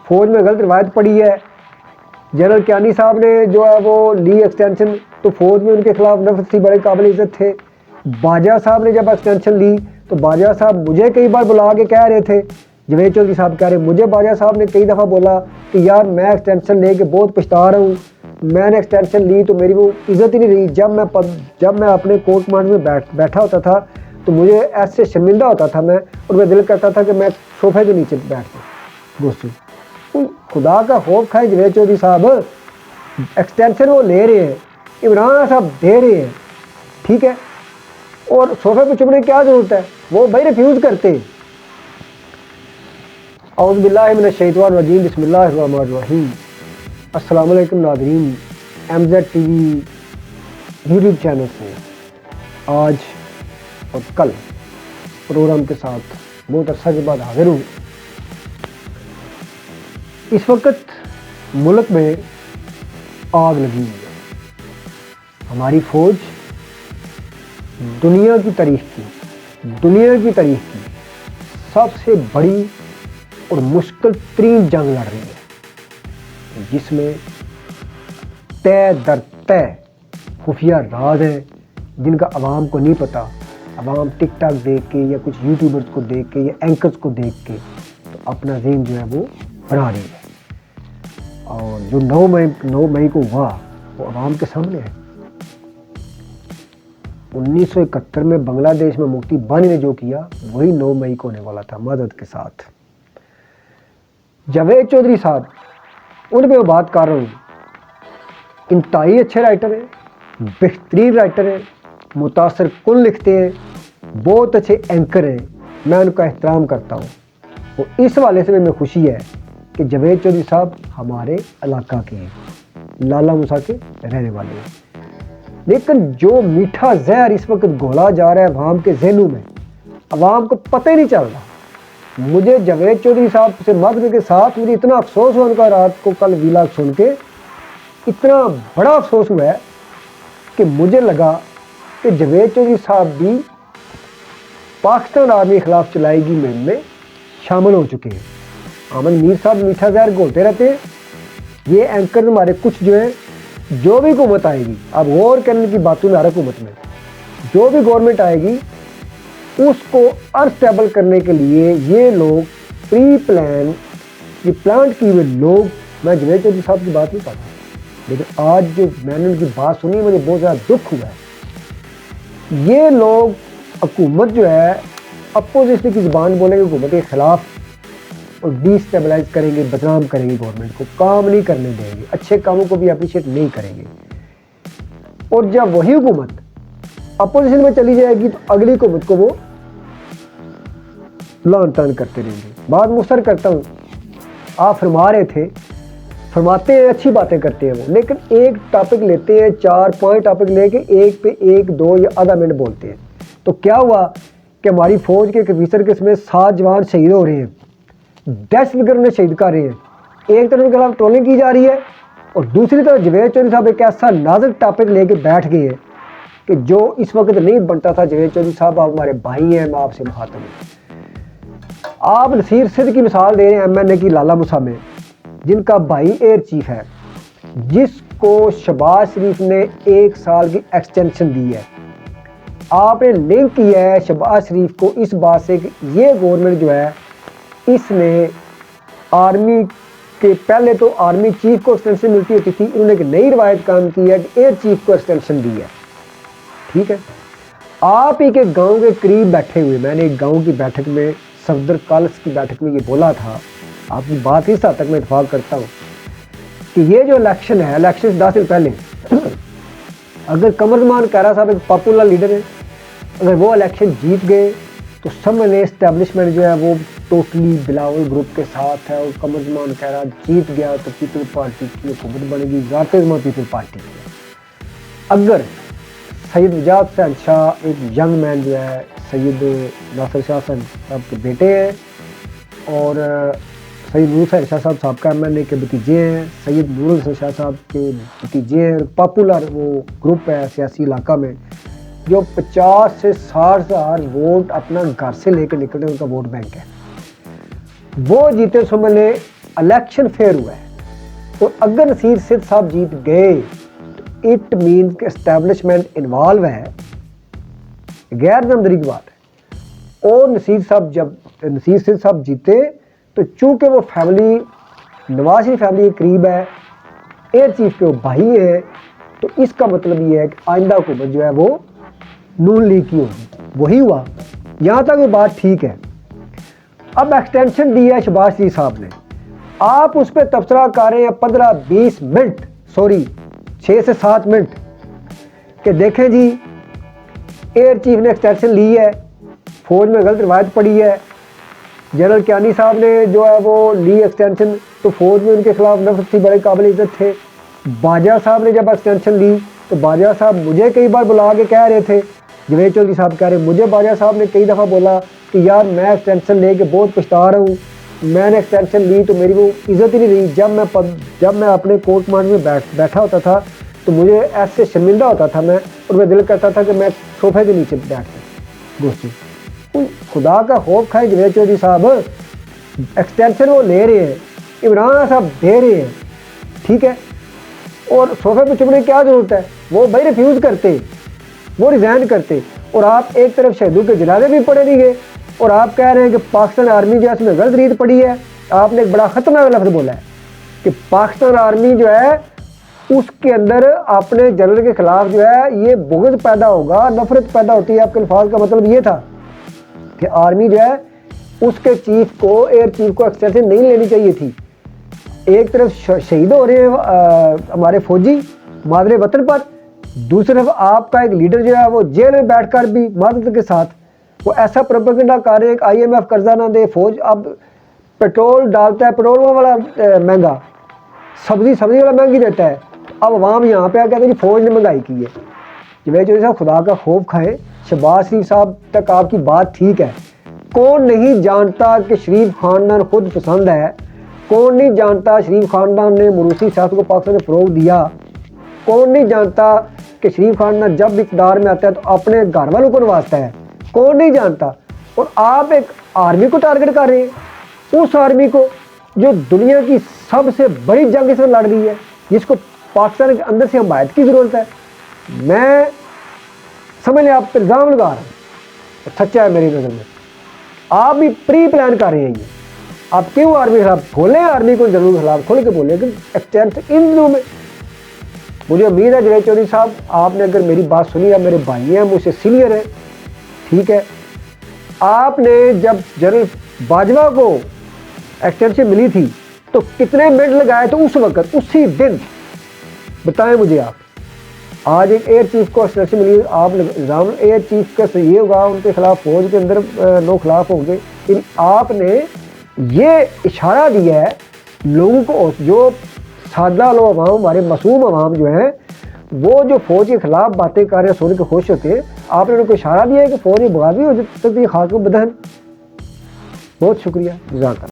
फ़ौज में गलत रिवायत पड़ी है। जनरल कियानी साहब ने जो है वो ली एक्सटेंशन, तो फ़ौज में उनके खिलाफ नफरत थी, बड़े काबिल इज़्ज़त थे। बाजवा साहब ने जब एक्सटेंशन ली तो बाजवा साहब मुझे कई बार बुला के कह रहे थे, जवेद चौधरी साहब कह रहे, मुझे बाजवा साहब ने कई दफ़ा बोला कि यार मैं एक्सटेंशन ले कर बहुत पछता रहा हूँ, मैंने एक्सटेंशन ली तो मेरी वो इज़्ज़त ही नहीं रही। जब मैं अपने कोर्ट कमांड में बैठा होता था तो मुझे ऐसे शर्मिंदा होता था मैं, और मेरा दिल करता था कि मैं सोफे के नीचे बैठ जाऊँ। खुदा का खौफ खाए जवेद चौधरी साहब, एक्सटेंशन वो ले रहे हैं, इमरान साहब दे रहे हैं, ठीक है, और सोफे पे चुभने की क्या ज़रूरत है, वो भाई रिफ्यूज़ करते। औज़ु बिल्लाहि मिनश शैतानिर रजीम, बिस्मिल्लाहिर रहमानिर रहीम। अस्सलाम वालेकुम नाज़रीन, MZ TV यूट्यूब चैनल से आज और कल प्रोग्राम के साथ बहुत अर्सा के बाद हाजिर हूँ। इस वक्त मुल्क में आग लगी हुई है। हमारी फ़ौज दुनिया की तारीख की सबसे बड़ी और मुश्किल तरीन जंग लड़ रही है, जिसमें तय दर तय खुफिया राज हैं जिनका आवाम को नहीं पता। आवाम टिकटॉक देख के या कुछ यूट्यूबर्स को देख के या एंकर्स को देख के तो अपना ज़हन जो है वो बना रही है, और जो 9 मई को हुआ वो आवाम के सामने है। 1971 में बांग्लादेश में मुफ्ती बानी ने जो किया वही 9 मई को होने वाला था, मदद के साथ। जवेद चौधरी साहब, उन पर मैं बात कर रहा हूँ, इंतहाई अच्छे राइटर हैं, बेहतरीन राइटर हैं, मुतासर कुन लिखते हैं, बहुत अच्छे एंकर हैं, मैं उनका एहतराम करता हूँ। और इस हवाले से मैं खुशी है कि जवेद चौधरी साहब हमारे इलाका के हैं, लाला मूसा के रहने वाले हैं। लेकिन जो मीठा जहर इस वक्त घोला जा रहा है अवाम के जहनों में, अवाम को पता ही नहीं चल रहा। मुझे जवेद चौधरी साहब से मदद के साथ मुझे इतना अफसोस हुआ उनका, रात को कल वीलाग सुन के इतना बड़ा अफसोस हुआ है कि मुझे लगा कि जवेद चौधरी साहब भी पाकिस्तान आर्मी के खिलाफ चलाई गई मुहिम में शामिल हो चुके हैं। अहमद मीर साहब मीठा जहर घोलते रहते हैं। ये एंकर हमारे कुछ जो है, जो भी हुकूमत आएगी, अब गौर करने की बातों में, हर हुकूमत में जो भी गवर्नमेंट आएगी उसको अनस्टेबल करने के लिए ये लोग प्री प्लान, ये प्लान किए हुए लोग, मैं जवेद चौधरी साहब की बात नहीं कर रहा, लेकिन आज जो मैंने उनकी बात सुनी मुझे बहुत ज़्यादा दुख हुआ है। ये लोग हुकूमत जो है अपोजिशन की ज़बान बोलेंगे हुकूमत के ख़िलाफ़ और डिस्टेबलाइज करेंगे, बदनाम करेंगे, गवर्नमेंट को काम नहीं करने देंगे, अच्छे कामों को भी अप्रिशिएट नहीं करेंगे। और जब वही हुकूमत अपोजिशन में चली जाएगी तो अगली हुकूमत को वो लान तान करते रहेंगे। बात मुख्तर करता हूँ, आप फरमा रहे थे, फरमाते हैं, अच्छी बातें करते हैं वो, लेकिन एक टॉपिक लेते हैं, 4-5 टॉपिक लेके एक पे 1-2 या आधा मिनट बोलते हैं। तो क्या हुआ कि हमारी फ़ौज के एक ऑफिसर के समेत 7 जवान शहीद हो रहे हैं, 10 फिगर उन्हें शहीद कर रहे हैं। एक तरफ उनके खिलाफ ट्रोलिंग की जा रही है और दूसरी तरफ जवेद चौधरी साहब एक ऐसा नाजुक टॉपिक लेके बैठ गए हैं कि जो इस वक्त नहीं बनता था। जवेद चौधरी साहब, आप हमारे भाई हैं, मैं आपसे मुखातब हूँ। आप नसीर सिद्ध की मिसाल दे रहे हैं MNA की लाला मूसा में, जिनका भाई एयर चीफ है, जिसको शहबाज शरीफ ने 1 साल की एक्सटेंशन दी है। आपने लिंक किया है शहबाज शरीफ को इस बात से कि ये गवर्नमेंट जो है, इसने आर्मी के, पहले तो आर्मी चीफ को एक्सटेंशन मिलती होती थी, उन्होंने एक नई रवायत काम की है कि एयर चीफ को एक्सटेंशन दी है। ठीक है, आप ही के गांव के करीब बैठे हुए, मैंने एक गांव की बैठक में, सफदर कॉलेज की बैठक में ये बोला था, आपकी बात इस हद तक मैं इत्फाक करता हूँ कि ये जो इलेक्शन है, इलेक्शन से 10 दिन पहले अगर कमरुज़्ज़मान कायरा साहब एक पॉपुलर लीडर है, अगर वो इलेक्शन जीत गए तो समझने इस्टेब्लिशमेंट जो है वो टोटली बिलावल ग्रुप के साथ है, और कमरुज़्ज़मान कायरा जीत गया तो पीपल पार्टी की हुकूमत बनेगी, ज़ाते पीपल पार्टी की। अगर सैयद वजाद हुसैन शाह एक यंग मैन जो है, सैयद नासिर शाह साहब के बेटे हैं और सैयद नूर हुसैन शाह साहब का MNA के भतीजे हैं, सैयद नूर हुसैन शाह साहब के भतीजे हैं। पॉपुलर वो ग्रुप है सियासी इलाका में, जो 50 से 60 हज़ार वोट अपना घर से लेकर निकलते हैं, उनका वोट बैंक है। वो जीते समझ लें इलेक्शन फेयर हुआ है और अगर नसीर सिद्ध साहब जीत गए तो इट मीन्स कि एस्टैब्लिशमेंट इन्वॉल्व है, गैर जमदरी की बात है। और जब नसीर सिद्ध साहब जीते तो चूंकि वो फैमिली नवाज शरीफ फैमिली के करीब है, एयर चीफ के वो भाई है, तो इसका मतलब ये है कि आइंदा हुकूमत जो है वो नून लीग की होगी। वही हुआ, यहाँ तक ये बात ठीक है। अब एक्सटेंशन दी है शहबाज शरीफ साहब ने, आप उस पर तबसरा कर रहे हैं 15-20 मिनट, सॉरी 6 से 7 मिनट, कि देखें जी एयर चीफ ने एक्सटेंशन ली है, फौज में गलत रवायत पड़ी है, जनरल कियानी साहब ने जो है वो ली एक्सटेंशन, तो फौज में उनके खिलाफ नफरत थी, बड़े काबिल इज्जत थे। बाजवा साहब ने जब एक्सटेंशन ली तो बाजवा साहब मुझे कई बार बुला के कह रहे थे, जवेद चौधरी साहब कह रहे, मुझे बाजवा साहब ने कई दफ़ा बोला कि यार मैं एक्सटेंशन लेके बहुत पछता रहा हूँ, मैंने एक्सटेंशन ली तो मेरी वो इज़्ज़त ही नहीं रही। जब मैं अपने कोर्ट कमांड में बैठा होता था तो मुझे ऐसे शर्मिंदा होता था मैं, और मैं दिल करता था कि मैं सोफे के नीचे बैठ गोश्ती। खुदा का खौफ खाए जवेद चौधरी साहब, एक्सटेंशन वो ले रहे हैं, इमरान साहब दे रहे हैं, ठीक है, और सोफे पे चुपने की क्या ज़रूरत है? वो भाई रिफ्यूज़ करते, वो रिज़ाइन करते, और आप एक तरफ शहीदों के जनाजे भी पड़े नहीं गए और आप कह रहे हैं कि पाकिस्तान आर्मी जो है उसमें गलत रीत पड़ी है। आपने एक बड़ा ख़तरनाक लफ्ज़ बोला है कि पाकिस्तान आर्मी जो है उसके अंदर अपने जनरल के ख़िलाफ़ जो है ये बुग़्ज़ पैदा होगा, नफ़रत पैदा होती है। आपके अल्फाज का मतलब ये था कि आर्मी जो है उसके चीफ को, एयर चीफ को एक्सटेंशन नहीं लेनी चाहिए थी। एक तरफ शहीद हो रहे हैं हमारे फौजी मादरे वतन पर, दूसरी तरफ आपका एक लीडर जो है वो जेल में बैठकर भी मदद के साथ वो ऐसा प्रोपेगेंडा कर रहे हैं कि IMF कर्जा ना दे, फौज अब पेट्रोल डालता है, पेट्रोल वाला महंगा, सब्जी वाला महंगी देता है, अब अवाम यहाँ पे आ कहते हैं जी फौज ने महंगाई की है। जवेद चौधरी साहब खुदा का खौफ खाए, शहबाज शरीफ साहब तक आपकी बात ठीक है, कौन नहीं जानता कि शरीफ खानदान खुद पसंद है, कौन नहीं जानता शरीफ खानदान ने मुरूसी सियासत को पाकिस्तान में फ़रोग़ दिया, कौन नहीं जानता कि शरीफ खानदान जब इक़्तिदार में आता है तो अपने घर वालों को नवाजता है, कौन नहीं जानता। और आप एक आर्मी को टारगेट कर रहे हैं, उस आर्मी को जो दुनिया की सबसे बड़ी जंग इसमें लड़ रही है, जिसको पाकिस्तान के अंदर से हमायत की ज़रूरत है। मैं समझ लें आप इल्ज़ाम लगा रहे हैं, सच्चा है मेरी नज़र में, आप भी प्री प्लान कर रहे हैं ये। आप क्यों आर्मी के खिलाफ खोलें, आर्मी को जरूर खिलाफ खोल के बोले कि एक्सटेंशन इन दिनों में। मुझे उम्मीद है जवेद चौधरी साहब आपने अगर मेरी बात सुनी है, मेरे भाई हैं, मुझसे सीनियर है, ठीक है, आपने जब जनरल बाजवा को एक्सटेंशन मिली थी तो कितने मिनट लगाए थे उस वक्त, उसी दिन बताएं मुझे आप। आज एक एयर चीफ को एक्सटेंशन मिली, आप इल्ज़ाम एयर चीफ का ये होगा उनके खिलाफ फौज के अंदर लोग खिलाफ होंगे, लेकिन आपने ये इशारा दिया है लोगों को, जो सादा लोग अवाम, हमारे मासूम अवाम जो हैं वो जो फौज के खिलाफ बातें कर रहे हैं, सुन के खुश होते हैं, आपने उनको इशारा दिया है कि फौज बगावी हो सकती है, खास को बदहन। बहुत शुक्रिया, जज़ाकल्लाह।